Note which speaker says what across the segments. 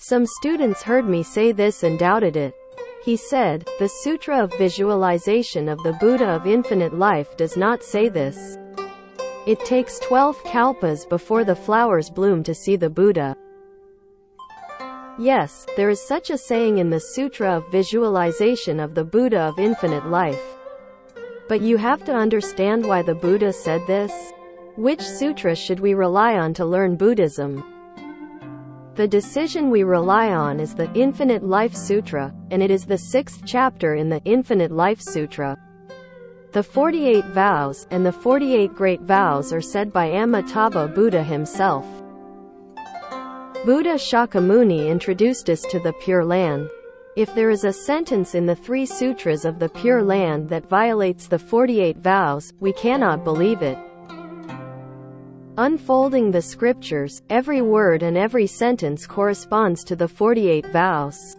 Speaker 1: Some students heard me say this and doubted it. He said, the Sutra of Visualization of the Buddha of Infinite Life does not say this. It takes 12 kalpas before the flowers bloom to see the Buddha. Yes, there is such a saying in the Sutra of Visualization of the Buddha of Infinite Life. But you have to understand why the Buddha said this. Which sutra should we rely on to learn Buddhism? The decision we rely on is the Infinite Life Sutra, and it is the 6th chapter in the Infinite Life Sutra. The 48 vows and the 48 great vows are said by Amitabha Buddha himself. Buddha Shakyamuni introduced us to the Pure Land. If there is a sentence in the 3 sutras of the Pure Land that violates the 48 vows, we cannot believe it. Unfolding the scriptures, every word and every sentence corresponds to the 48 vows.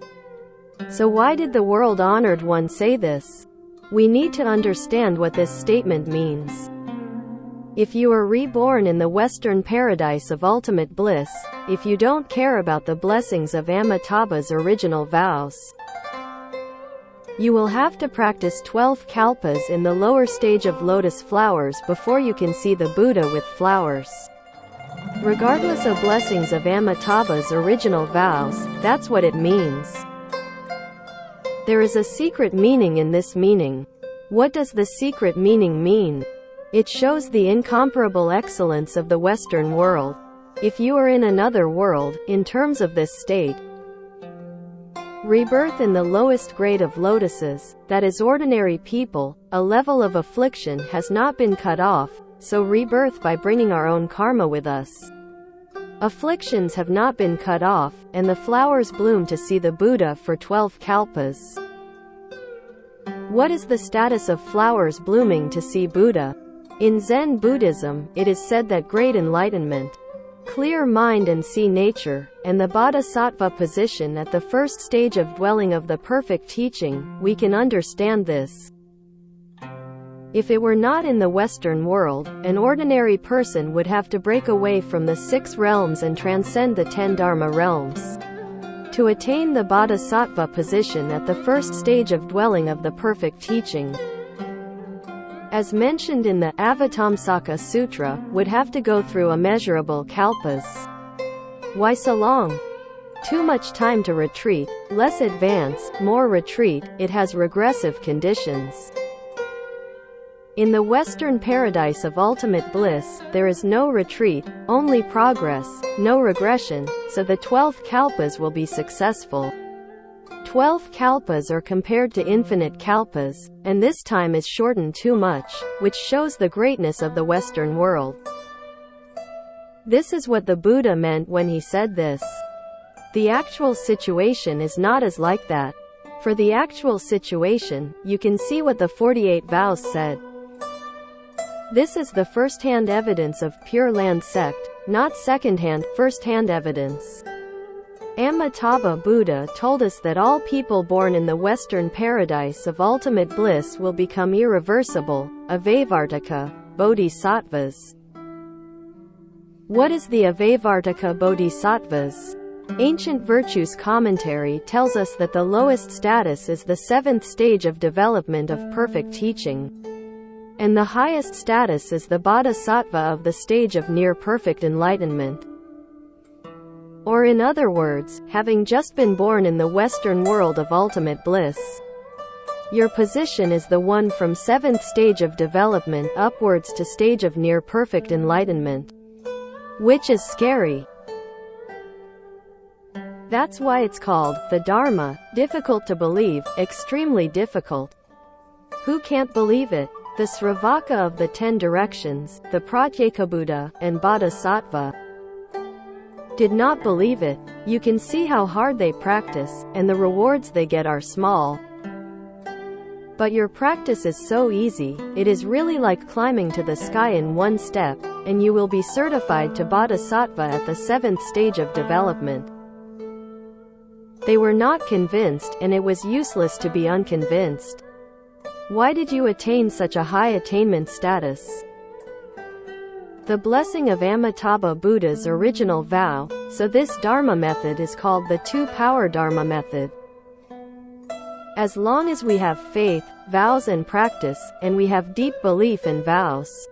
Speaker 1: So why did the world-honored one say this? We need to understand what this statement means. If you are reborn in the Western paradise of ultimate bliss, if you don't care about the blessings of Amitabha's original vows, you will have to practice 12 kalpas in the lower stage of lotus flowers before you can see the Buddha with flowers. Regardless of blessings of Amitabha's original vows, that's what it means. There is a secret meaning in this meaning. What does the secret meaning mean? It shows the incomparable excellence of the Western world. If you are in another world, in terms of this state, rebirth in the lowest grade of lotuses, that is ordinary people, a level of affliction has not been cut off, so rebirth by bringing our own karma with us. Afflictions have not been cut off, and the flowers bloom to see the Buddha for 12 kalpas. What is the status of flowers blooming to see Buddha? In Zen Buddhism, it is said that great enlightenment, clear mind and see nature, and the Bodhisattva position at the first stage of dwelling of the perfect teaching, we can understand this. If it were not in the Western world, an ordinary person would have to break away from the 6 realms and transcend the 10 Dharma realms to attain the Bodhisattva position at the first stage of dwelling of the perfect teaching. As mentioned in the Avatamsaka Sutra, would have to go through immeasurable kalpas. Why so long? Too much time to retreat, less advance, more retreat, it has regressive conditions. In the Western paradise of ultimate bliss, there is no retreat, only progress, no regression, so the 12 kalpas will be successful. 12 kalpas are compared to infinite kalpas, and this time is shortened too much, which shows the greatness of the Western world. This is what the Buddha meant when he said this. The actual situation is not as like that. For the actual situation, you can see what the 48 vows said. This is the first-hand evidence of Pure Land sect, not second-hand, first-hand evidence. Amitabha Buddha told us that all people born in the Western paradise of ultimate bliss will become irreversible, Avaivartika Bodhisattvas. What is the Avaivartika Bodhisattvas? Ancient Virtues Commentary tells us that the lowest status is the 7th stage of development of perfect teaching, and the highest status is the Bodhisattva of the stage of near-perfect enlightenment. Or in other words, having just been born in the Western world of ultimate bliss, your position is the one from 7th stage of development upwards to stage of near-perfect enlightenment, which is scary. That's why it's called the Dharma, difficult to believe, extremely difficult. Who can't believe it? The Sravaka of the 10 directions, the Pratyekabuddha, and Bodhisattva did not believe it. You can see how hard they practice, and the rewards they get are small. But your practice is so easy, it is really like climbing to the sky in one step, and you will be certified to Bodhisattva at the 7th stage of development. They were not convinced, and it was useless to be unconvinced. Why did you attain such a high attainment status? the blessing of Amitabha Buddha's original vow, so this Dharma method is called the two-power Dharma method. As long as we have faith, vows and practice, and we have deep belief and vows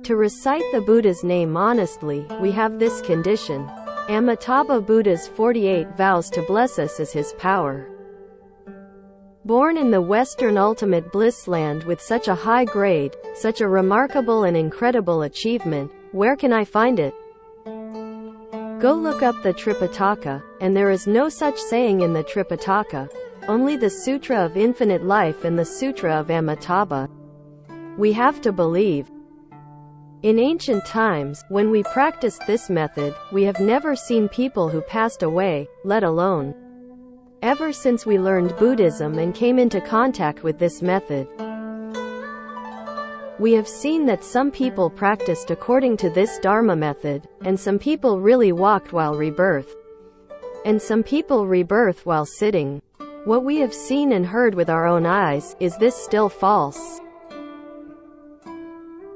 Speaker 1: to recite the Buddha's name honestly, we have this condition. Amitabha Buddha's 48 vows to bless us as his power. Born in the Western ultimate bliss land with such a high grade, such a remarkable and incredible achievement, where can I find it? Go look up the Tripitaka, and there is no such saying in the Tripitaka, only the Sutra of Infinite Life and the Sutra of Amitabha. We have to believe. In ancient times, when we practiced this method, we have never seen people who passed away, let alone. Ever since we learned Buddhism and came into contact with this method, we have seen that some people practiced according to this Dharma method, and some people really walked while rebirth, and some people rebirth while sitting. What we have seen and heard with our own eyes, is this still false?